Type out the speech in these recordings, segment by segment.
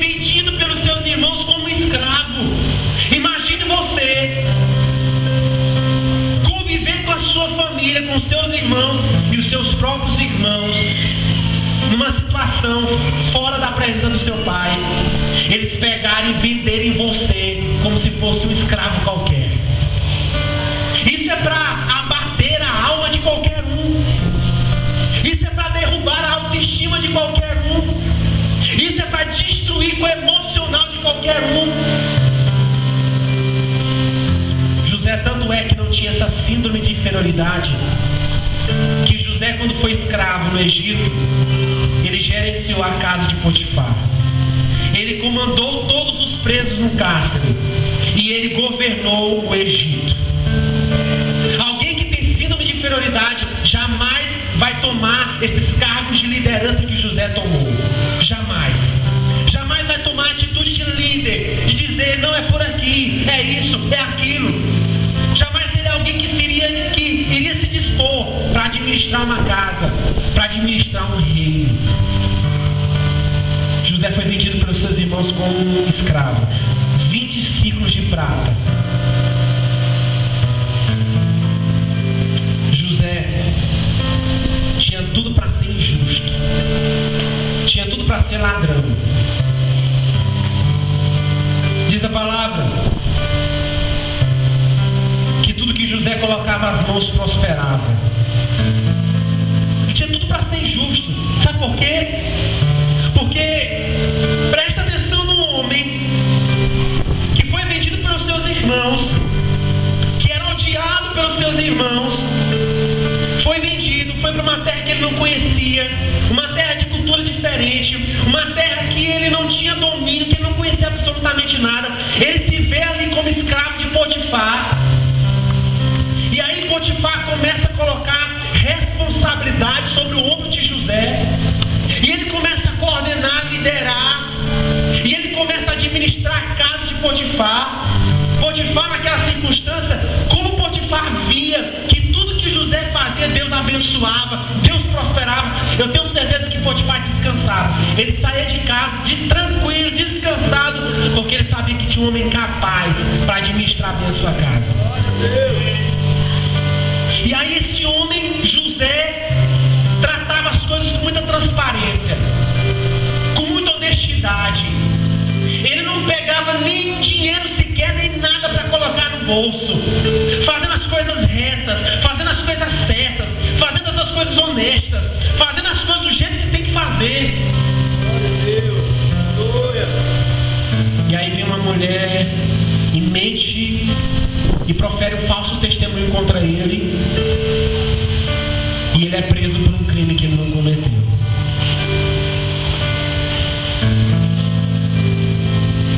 vendido pelos seus irmãos como escravo. Imagine você conviver com a sua família, com seus irmãos e os seus próprios irmãos numa situação fora da presença do seu pai. Eles pegarem e venderem você como se fosse um escravo qualquer. Isso é para abater a alma de qualquer um. Isso é para derrubar a autoestima de qualquer um. Isso é para destruir o emocional de qualquer um. José tanto é que não tinha essa síndrome de inferioridade, que José, quando foi escravo no Egito, ele gerenciou a casa de Potifar. Ele comandou todos os presos no cárcere e ele governou o Egito. Alguém que tem síndrome de inferioridade jamais vai tomar esses cargos de liderança que José tomou. Jamais. Jamais vai tomar a atitude de líder, de dizer, não, é por aqui, é isso, é aquilo. Jamais ele é alguém que iria se dispor para administrar uma casa, para administrar um reino. José foi vendido pelos seus irmãos como um escravo. 20 ciclos de prata. José tinha tudo para ser injusto. Tinha tudo para ser ladrão. Diz a palavra que tudo que José colocava as mãos prosperava. E tinha tudo para ser injusto. Sabe por quê? Porque presta atenção no homem que foi vendido pelos seus irmãos, que era odiado pelos seus irmãos, foi vendido, foi para uma terra que ele não conhecia, uma terra de cultura diferente, uma terra que ele não tinha domínio, que ele não conhecia absolutamente nada. Ele se vê ali como escravo de Potifar. E aí Potifar começa a colocar responsabilidade sobre o ombro de José. E ele começa a coordenar, liderar. E ele começa a administrar a casa de Potifar. Potifar, naquela circunstância, como Potifar via que tudo que José fazia, Deus abençoava, Deus prosperava. Eu tenho certeza que Potifar descansava. Ele saía de casa tranquilo, descansado, porque ele sabia que tinha um homem capaz para administrar bem a sua casa. E aí esse homem, José, tratava as coisas com muita transparência, com muita honestidade. Ele não pegava nem dinheiro sequer, nem nada para colocar no bolso, fazendo as coisas retas, fazendo as coisas certas, fazendo essas coisas honestas, fazendo as coisas do jeito que tem que fazer. E aí vem uma mulher e mente e profere um falso testemunho contra ele, e ele é preso por um crime que ele não cometeu.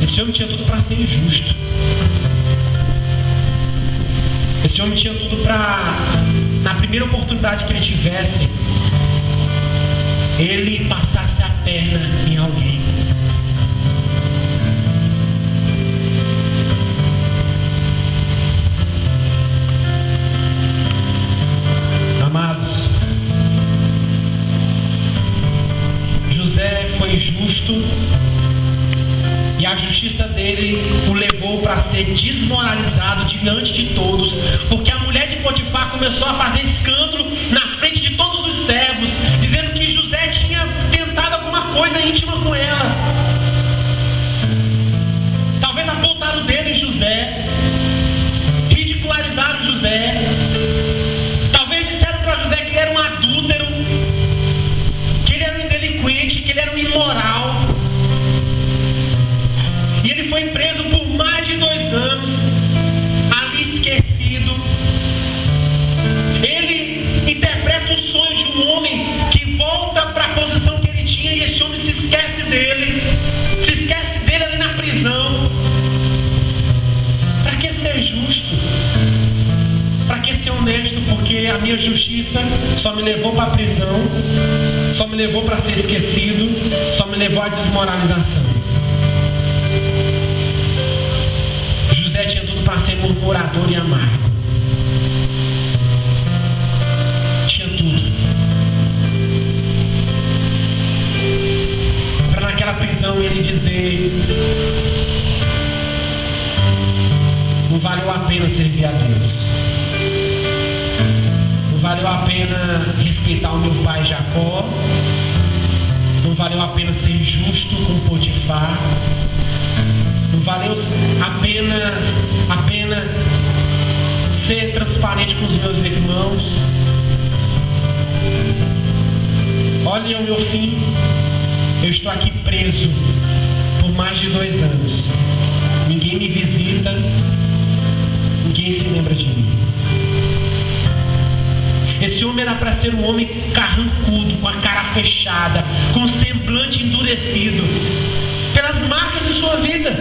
Esse homem tinha tudo para ser injusto. Esse homem tinha tudo para, na primeira oportunidade que ele tivesse, ele passasse a perna em alguém. Amados, José foi justo e a justiça dele o levou para ser desmoralizado diante de todos, porque a mulher de Potifar começou a fazer escândalo na frente de todos os servos, dizendo que José tinha tentado alguma coisa íntima com ela. Talvez apontaram o dedo em José, ridicularizaram José, talvez disseram para José que ele era um adúltero, que ele era um delinquente, que ele era um imoral. E ele foi preso por mais de 2 anos, ali esquecido. Ele interpreta o sonho de um homem que volta para a posição que ele tinha, e esse homem se esquece dele ali na prisão. Para que ser justo? Para que ser honesto? Porque a minha justiça só me levou para a prisão, só me levou para ser esquecido, só me levou à desmoralização. José tinha tudo para ser murmurador e amargo. Tinha tudo para naquela prisão ele dizer pena servir a Deus. Não valeu a pena respeitar o meu pai Jacó. Não valeu a pena ser justo com Potifar. Não valeu a pena ser transparente com os meus irmãos. Olhem o meu fim. Eu estou aqui preso por mais de 2 anos. Ninguém me visita. Ninguém se lembra de mim. Esse homem era para ser um homem carrancudo, com a cara fechada, com o semblante endurecido, pelas marcas de sua vida.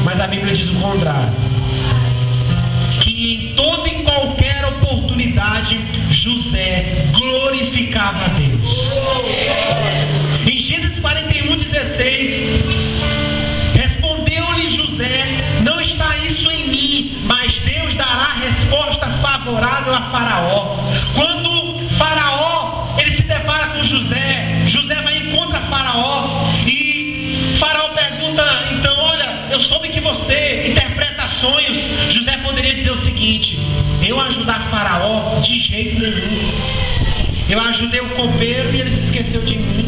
Mas a Bíblia diz o contrário. Que em toda e qualquer oportunidade, José glorificava a Deus. Em Gênesis 41:16, respondeu-lhe José: não está isso em mim, mas Deus dará resposta favorável a Faraó. Quando Faraó ele se depara com José, José vai e encontra Faraó, e Faraó pergunta: então, olha, eu soube que você interpreta sonhos. José poderia dizer o seguinte: eu ajudar Faraó de jeito nenhum. Eu ajudei o copeiro e ele se esqueceu de mim.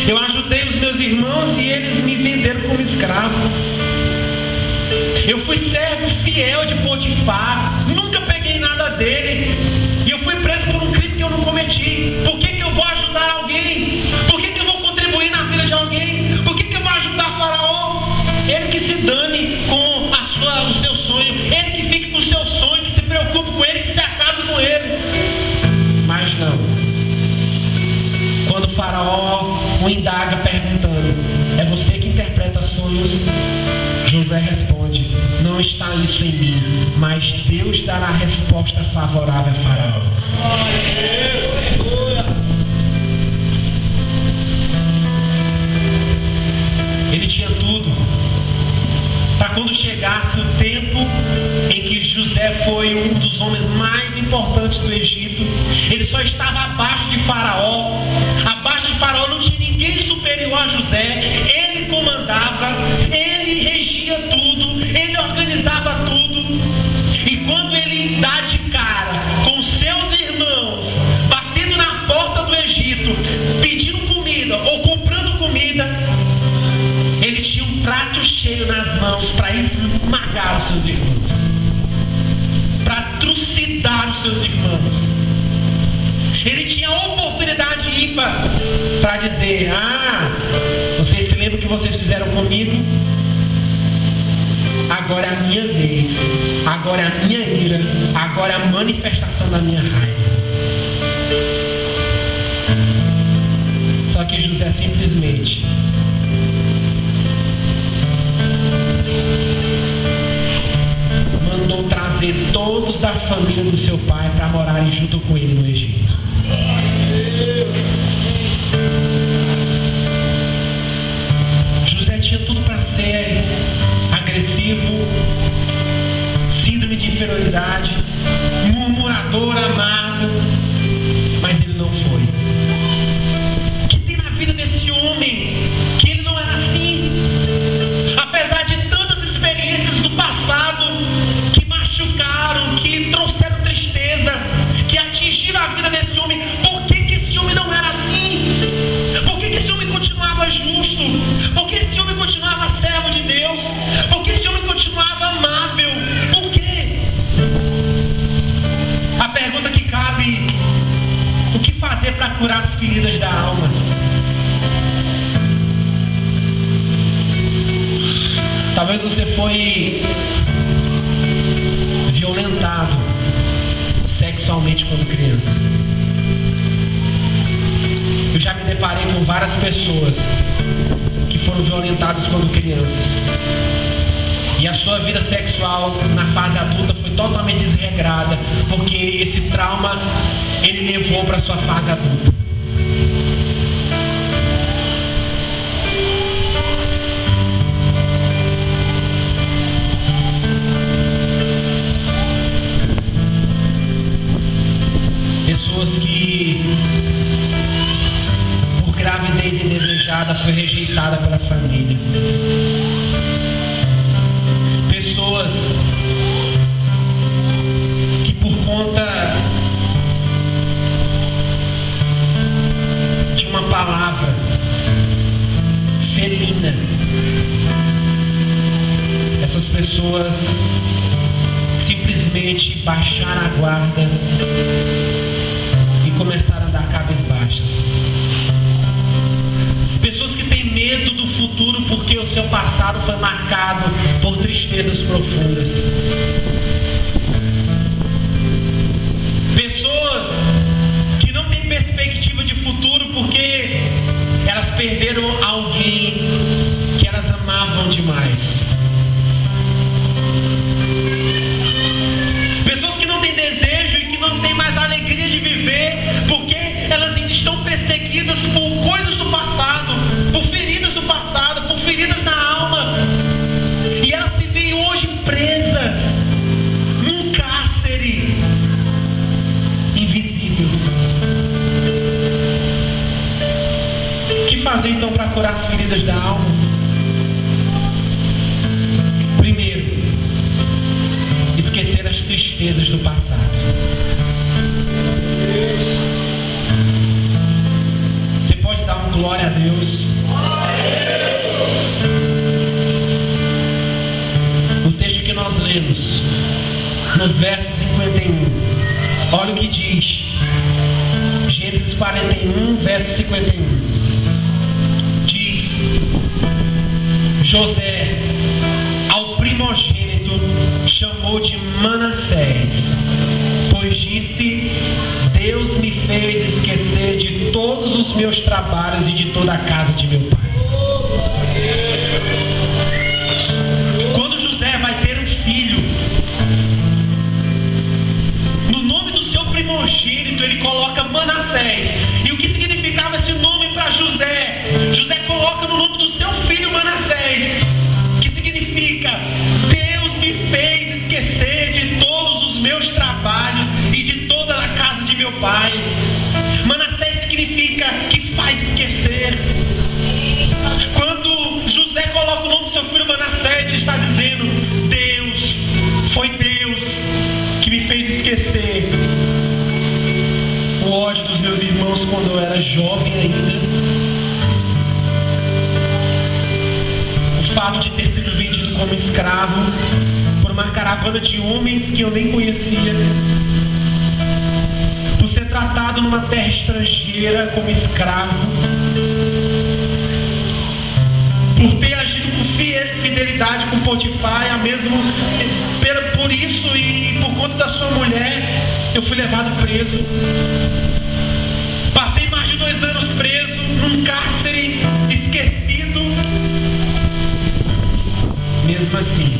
Eu ajudei os meus irmãos e eles me venderam como escravo. Eu fui servo fiel de Potifar, nunca peguei nada dele, e eu fui preso por um crime que eu não cometi. Por que eu vou ajudar alguém? Por que eu vou contribuir na vida de alguém? Por que eu vou ajudar Faraó? Ele que se dane com o seu sonho, ele que fique com o seu sonho, que se preocupe com ele, que se acabe com ele. Mas não. Quando Faraó o indaga perguntando: é você que interpreta sonhos? José responde: não está isso em mim, mas Deus dará resposta favorável a Faraó. Ele tinha tudo para quando chegasse o tempo em que José foi um dos homens mais importantes do Egito. Ele só estava abaixo de Faraó. Abaixo de Faraó não tinha ninguém superior a José. Ele comandava, ele regia tudo, ele organizava tudo. E quando ele dá de cara com seus irmãos, batendo na porta do Egito, pedindo comida ou comprando comida, ele tinha um prato cheio nas mãos para esmagar os seus irmãos, para trucidar os seus irmãos. Ele tinha a oportunidade ímpar para dizer: vocês se lembram o que vocês fizeram comigo? Agora é a minha vez, agora é a minha ira, agora é a manifestação da minha raiva. Só que José simplesmente mandou trazer todos da família do seu pai para morarem junto com ele no Egito. José tinha tudo para ser agressivo, síndrome de inferioridade, murmurador, amargo, mas ele não foi. O que tem na vida desse homem que ele não era assim? Apesar de tantas experiências do passado que machucaram, que trouxeram tristeza, que atingiram a vida desse homem, por que esse homem não era assim? Por que esse homem continuava justo? Por que esse homem continuava servo de Deus? Por que esse homem continuava amável? Por quê? A pergunta que cabe: o que fazer para curar as feridas da alma? Talvez você foi violentado sexualmente quando criança. Eu já me deparei com várias pessoas que foram violentadas quando crianças. E a sua vida sexual na fase adulta foi totalmente desregrada, porque esse trauma ele levou para a sua fase adulta. Pessoas que, por gravidez indesejada, casada, foi rejeitada pela família. Pessoas que por conta de uma palavra felina, essas pessoas simplesmente baixaram a guarda e começaram a dar cabisbaixas. Pessoas que têm medo do futuro porque o seu passado foi marcado por tristezas profundas. Pessoas que não têm perspectiva de futuro porque elas perderam alguém que elas amavam demais. Pessoas que não têm desejo e que não têm mais alegria de viver porque elas ainda estão perseguidas por coisas do passado, por feridas do passado, por feridas na alma. E elas se veem hoje presas num cárcere invisível. O que fazer então para curar as feridas da alma? Primeiro, esquecer as tristezas do passado. Você pode dar uma glória a Deus? O texto que nós lemos, no verso 51, olha o que diz. Gênesis 41, verso 51. Diz: José, ao primogênito, chamou de Manassés, pois disse: Deus me fez esquecer de todos os meus trabalhos e de toda a casa de meu pai. Quando José vai ter um filho, no nome do seu primogênito ele coloca Manassés. E o que significava esse nome para José? José coloca no nome do seu filho Manassés, que significa: Deus me fez esquecer de todos os meus trabalhos e de toda a casa de meu pai. Manassés significa que faz esquecer. Quando José coloca o nome do seu filho Manassés, ele está dizendo: foi Deus que me fez esquecer o ódio dos meus irmãos quando eu era jovem ainda, o fato de ter sido vendido como escravo por uma caravana de homens que eu nem conhecia, por ser tratado numa terra estrangeira como escravo, por ter agido com fidelidade com Potifar, por isso e por conta da sua mulher, eu fui levado preso. Passei mais de 2 anos preso num cárcere esquecido. Mesmo assim,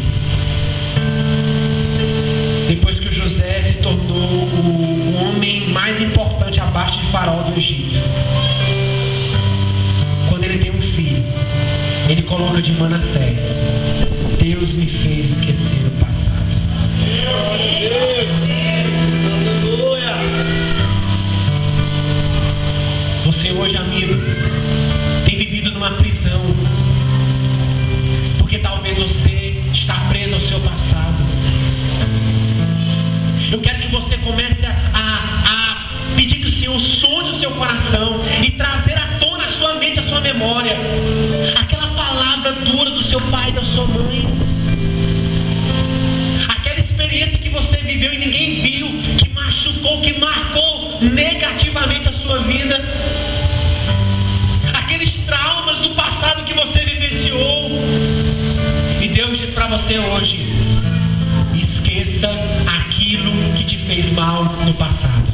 depois que o José se tornou o homem mais importante abaixo de Faraó do Egito, quando ele tem um filho, ele coloca de Manassés: Deus me fez esquecer o passado. Você hoje, amigo, tem vivido numa prisão porque talvez você está preso ao seu passado. Eu quero que você comece a pedir que o Senhor sonde o seu coração e trazer à tona a sua mente, a sua memória, aquela palavra dura do seu pai e da sua mãe, aquela experiência que você viveu e ninguém viu, que machucou, que marcou negativamente a sua vida, aqueles traumas do passado que você vivenciou. E Deus diz para você hoje: esqueça aquilo que te fez mal no passado.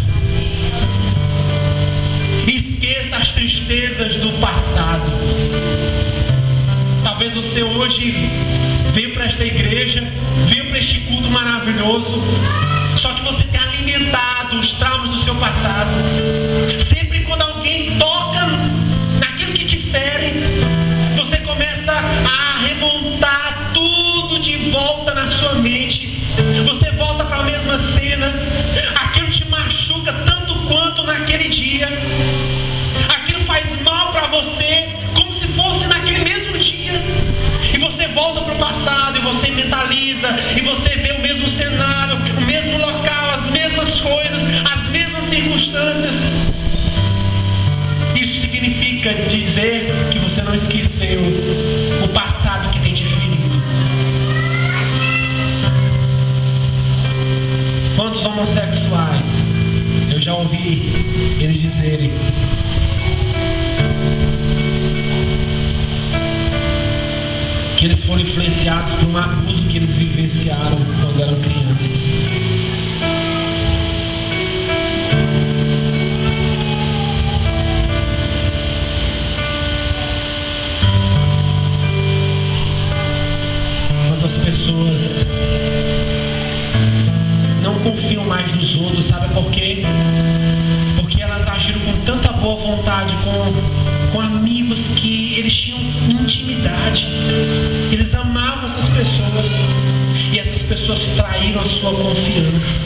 Esqueça as tristezas do passado. Talvez você hoje veio para esta igreja, veio para este culto maravilhoso, só que você tem alimentado os traumas do seu passado. Sempre quando alguém toca naquilo que te fere, você começa a remontar tudo de volta na sua mente. Você volta para a mesma cena. Aquilo te machuca tanto quanto naquele dia. Aquilo faz mal para você, como se dizer que você não esqueceu o passado que tem te ferido. Quantos homossexuais eu já ouvi eles dizerem: que eles foram influenciados por um abuso que eles vivenciaram quando eram crianças. Quantas pessoas não confiam mais nos outros, sabe por quê? Porque elas agiram com tanta boa vontade com amigos que eles tinham intimidade. Eles amavam essas pessoas e essas pessoas traíram a sua confiança.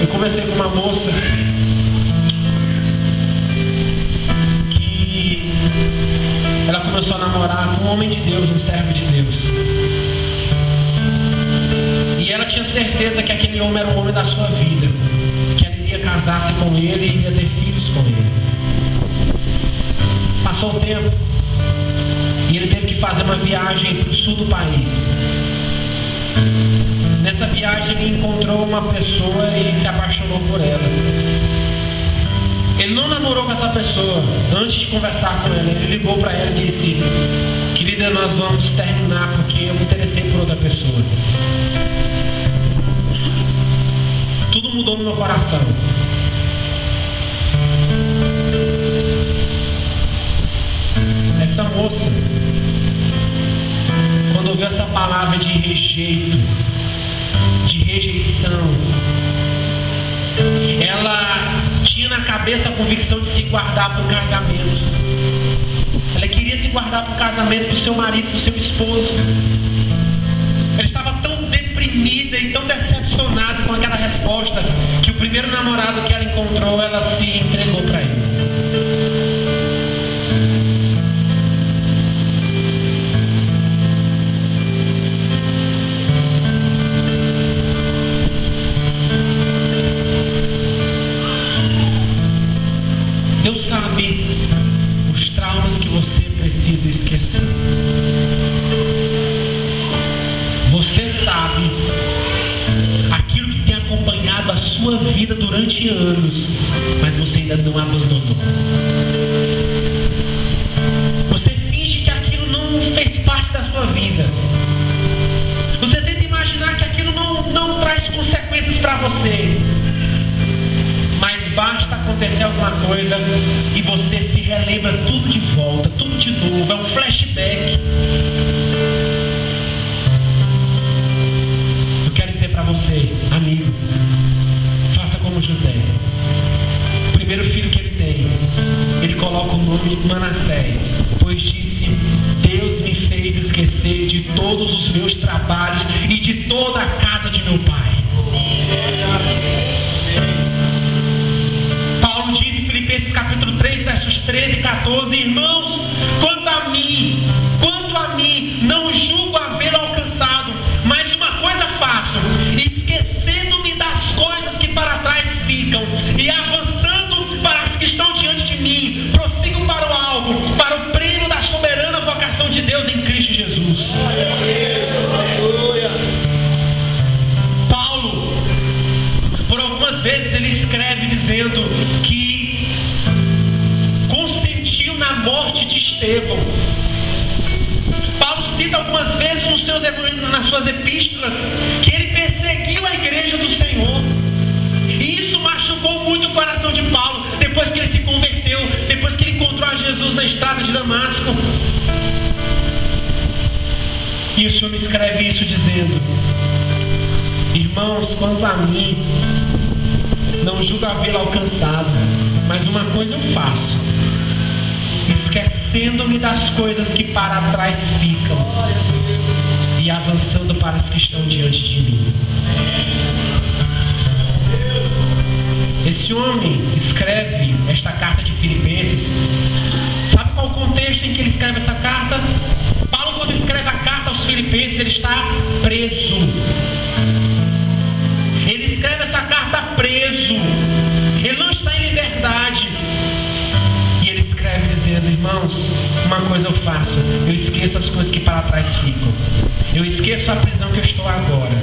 Eu conversei com uma moça que ela começou a namorar com um homem de Deus, um servo de Deus. E ela tinha certeza que aquele homem era o homem da sua vida, que ela iria casar-se com ele e iria ter filhos com ele. Passou o tempo e ele teve que fazer uma viagem para o sul do país. Nessa viagem ele encontrou uma pessoa e se apaixonou por ela. Ele não namorou com essa pessoa antes de conversar com ela. Ele ligou para ela e disse: querida, nós vamos terminar porque eu me interessei por outra pessoa. Tudo mudou no meu coração. Essa moça, quando ouviu essa palavra de rejeito, de rejeição, ela tinha na cabeça a convicção de se guardar para o casamento. Ela queria se guardar para o casamento, para o seu marido, para o seu esposo. Ela estava tão deprimida e tão decepcionada com aquela resposta que o primeiro namorado que ela encontrou, ela se entregou para ele. Deus sabe os traumas que você precisa esquecer. Você sabe aquilo que tem acompanhado a sua vida durante anos, mas você ainda não abandonou. Você finge que aquilo não fez parte da sua vida. Você tenta imaginar que aquilo não traz consequências para você. Mas basta acontecer alguma coisa e você se relembra tudo de volta, tudo de novo. É um flashback. Eu quero dizer para você, amigo, faça como José. O primeiro filho que ele tem, ele coloca o nome de Manassés, pois disse: Deus me fez esquecer de todos os meus trabalhos e de toda a casa de meu pai. Paulo diz em Filipenses capítulo 3, versos 13 e 14: irmãos, quanto a mim, não julgo havê-lo alcançado, mas uma coisa faço, esquecendo-me das coisas que para trás ficam e avançando para as que estão diante de mim, prossigo para o alvo, para o prêmio da soberana vocação de Deus em Cristo Jesus. Paulo, por algumas vezes ele escreve dizendo que consentiu na morte de Estevão. Paulo cita algumas vezes nas suas epístolas que ele perseguiu a igreja do Senhor. E isso machucou muito o coração de Paulo depois que ele se converteu, depois que ele encontrou a Jesus na estrada de Damasco. E o Senhor me escreve isso dizendo: irmãos, quanto a mim, não julgo havê-lo alcançado, mas uma coisa eu faço, esquecendo-me das coisas que para trás ficam e avançando para as que estão diante de mim. Esse homem escreve esta carta de Filipenses. Sabe qual o contexto em que ele escreve essa carta? Paulo, quando escreve a carta aos Filipenses, ele está preso. Ele escreve essa carta preso. para trás ficam. Eu esqueço a prisão que eu estou agora.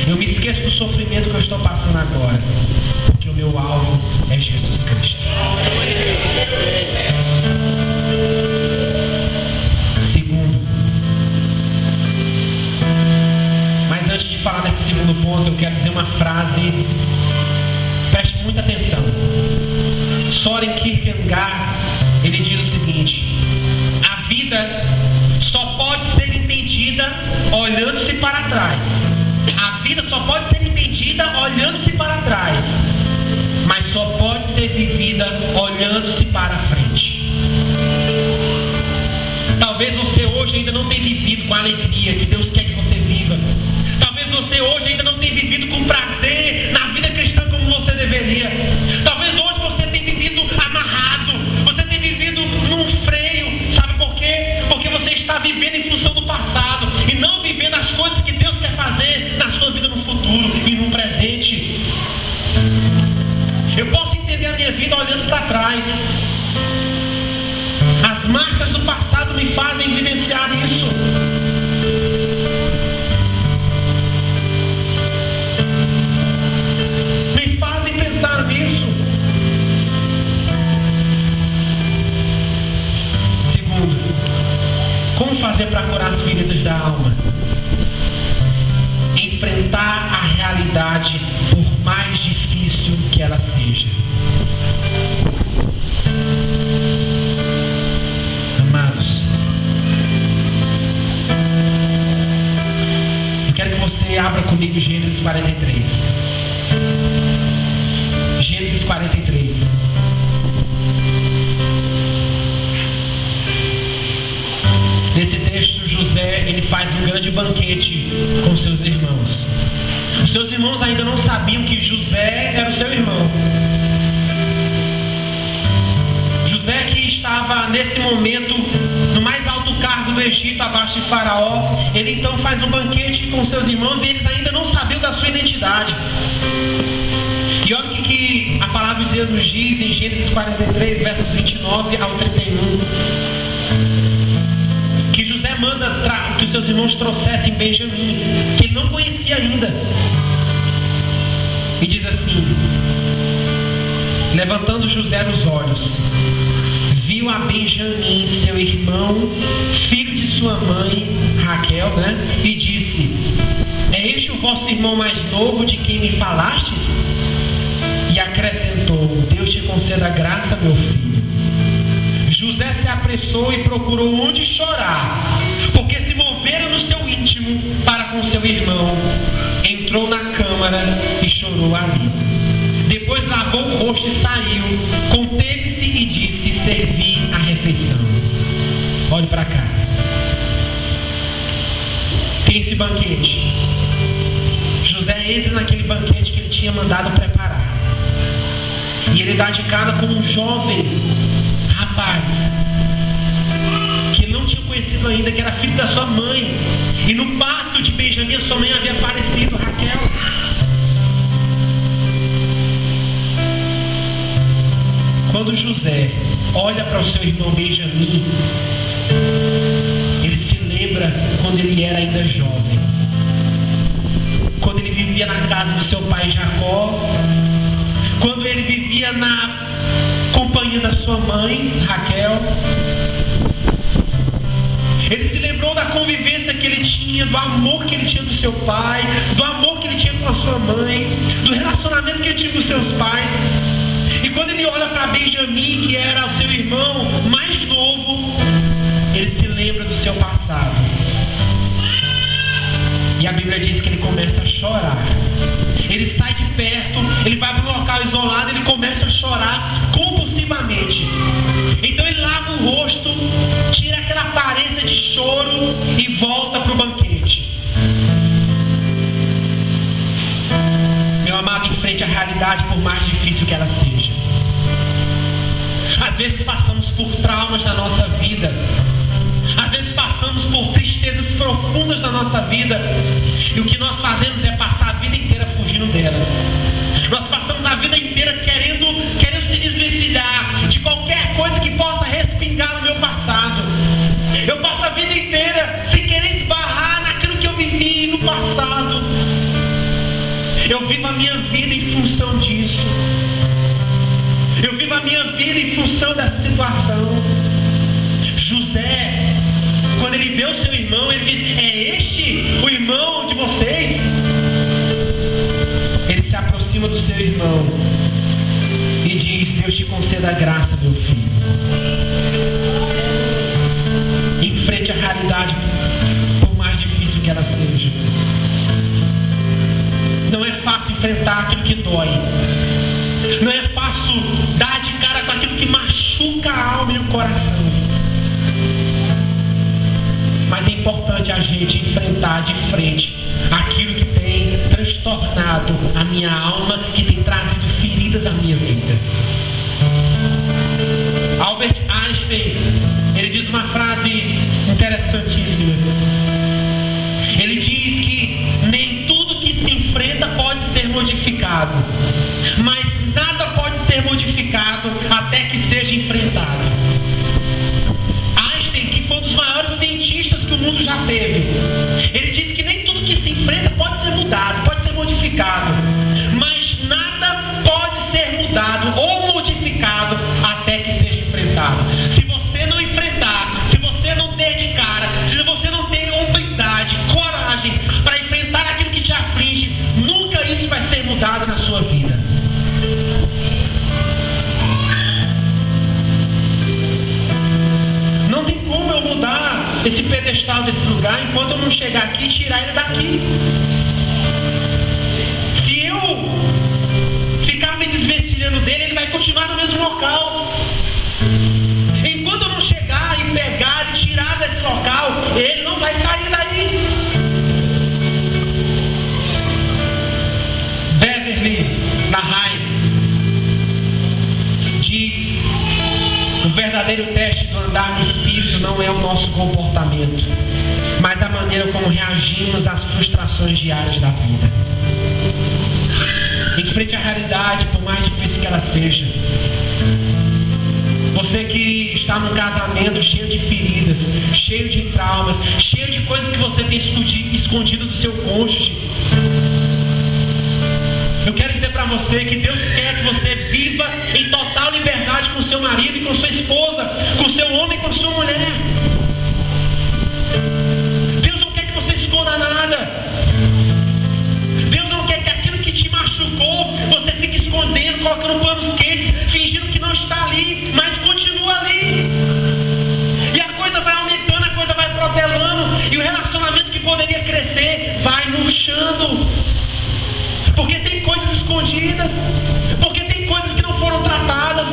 Eu me esqueço do sofrimento que eu estou passando agora. Porque o meu alvo é Jesus Cristo. Segundo. Mas antes de falar desse segundo ponto, eu quero dizer uma frase. Preste muita atenção. Søren Kierkegaard, ele diz o seguinte: a vida só pode ser entendida olhando-se para trás. A vida só pode ser entendida olhando-se para trás, mas só pode ser vivida olhando-se para a frente. Talvez você hoje ainda não tenha vivido com a alegria que Deus quer que você viva. Talvez você hoje ainda não tenha vivido com prazer na vida cristã como você deveria. Talvez hoje você tenha vivido amarrado, você tenha vivido num freio. Sabe por quê? Porque você está vivendo em função do passado e não vivendo as coisas que Deus quer fazer na sua vida no futuro e no presente. Eu posso entender a minha vida olhando para trás. As marcas do passado me fazem evidenciar isso. Me fazem pensar nisso. Segundo, como fazer para curar as feridas da alma? Enfrentar a realidade, por mais difícil que ela seja. Amados, eu quero que você abra comigo Gênesis 43. Gênesis 43. Nesse texto, José, ele faz um grande banquete com seus irmãos. Os seus irmãos ainda não sabiam que José era o seu irmão. José, que estava nesse momento no mais alto cargo do Egito, abaixo de Faraó, ele então faz um banquete com seus irmãos e eles ainda não sabiam da sua identidade. E olha o que a palavra de Deus nos diz em Gênesis 43, versos 29 ao 31. Que José manda que os seus irmãos trouxessem Benjamim, que ele não conhecia ainda. E diz assim: levantando José os olhos, viu a Benjamim, seu irmão, filho de sua mãe, Raquel, e disse: é este o vosso irmão mais novo de quem me falastes? E acrescentou: Deus te conceda graça, meu filho. José se apressou e procurou onde chorar, porque se movera no seu íntimo para com seu irmão. Entrou na câmara e chorou ali. Depois lavou o rosto e saiu. Conteve-se e disse: servi a refeição. Olhe para cá. Tem esse banquete. José entra naquele banquete que ele tinha mandado preparar. E ele dá de cara com um jovem rapaz que ele não tinha conhecido ainda, que era filho da sua mãe. E no parto de Benjamim, a sua mãe havia falecido, Raquel. Quando José olha para o seu irmão Benjamim, ele se lembra quando ele era ainda jovem, quando ele vivia na casa do seu pai Jacó, quando ele vivia na companhia da sua mãe Raquel. Ele se lembrou da convivência que ele tinha, do amor que ele tinha do seu pai, do amor que ele tinha com a sua mãe, do relacionamento que ele tinha com os seus pais. E quando ele olha para Benjamim, que era o seu irmão mais novo, ele se lembra do seu passado. E a Bíblia diz que ele começa a chorar. Ele sai de perto, ele vai para um local isolado, ele começa a chorar compulsivamente. Então ele lava o rosto, tira aquela aparência de choro e volta para o banquete. Meu amado, enfrente a realidade por mais difícil que ela seja. Às vezes passamos por traumas na nossa vida. Às vezes passamos por tristezas profundas na nossa vida. E o que nós fazemos é passar a vida inteira fugindo delas. Nós passamos a vida inteira querendo se desvencilhar de qualquer coisa que possa respingar no meu passado. Eu passo a vida inteira Eu vivo a minha vida em função disso. Eu vivo a minha vida em função dessa situação. José, quando ele vê o seu irmão, ele diz: é este o irmão de vocês? Ele se aproxima do seu irmão e diz: Deus te conceda graça, meu filho. Enfrente a realidade, por mais difícil que ela seja. Não é fácil enfrentar aquilo que dói. Não é fácil dar de cara com aquilo que machuca a alma e o coração. Mas é importante a gente enfrentar de frente aquilo que tem transtornado a minha alma, que tem trazido feridas à minha vida. Albert Einstein, ele diz uma frase interessantíssima. Ele diz que nem tudo que se enfrenta pode ser modificado, mas nada pode ser modificado até que seja enfrentado. Einstein, que foi um dos maiores cientistas que o mundo já teve, ele diz que nem tudo que se enfrenta pode ser mudado, pode ser modificado, mas nada pode ser mudado ou modificado até que seja enfrentado. Se você não enfrentar, se você não der de cara, se você não ter humildade, coragem para enfrentar aquilo que te aflige, nunca isso vai ser mudado na sua vida. Não tem como eu mudar esse pedestal desse lugar enquanto eu não chegar aqui e tirar ele daqui. Se eu ficar me desvencilhando dele, ele vai continuar no mesmo local. Enquanto eu não chegar e pegar e tirar desse local, ele não vai sair daí. Beverly Nahai diz: o verdadeiro teste do andar no Espírito não é o nosso comportamento, mas a maneira como reagimos às frustrações diárias da vida. Em frente à realidade, por mais difícil que ela seja. Você que está num casamento cheio de feridas, cheio de traumas, cheio de coisas que você tem escondido do seu cônjuge, eu quero dizer para você que Deus quer que você viva em total liberdade com seu marido e com sua esposa, com seu homem e com sua mulher. Deus não quer que você esconda nada. Deus não quer que aquilo que te machucou, você fique escondendo, colocando panos quentes, fingindo que não está ali, mas continua ali. E a coisa vai aumentando, a coisa vai protelando, e o relacionamento que poderia crescer vai murchando. Porque tem coisas escondidas, porque tem coisas que não foram tratadas,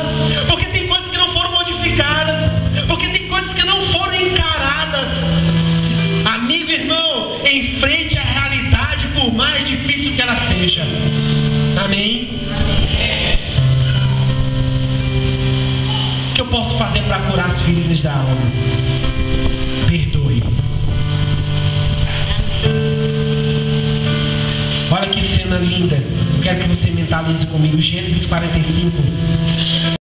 porque tem coisas que não foram modificadas, porque tem coisas que não foram encaradas. Amigo, irmão, enfrente a realidade por mais difícil que ela seja. Amém? O que eu posso fazer para curar as feridas da alma? Perdoe. Olha que cena linda. Eu quero que você mentalize comigo. Gênesis 45.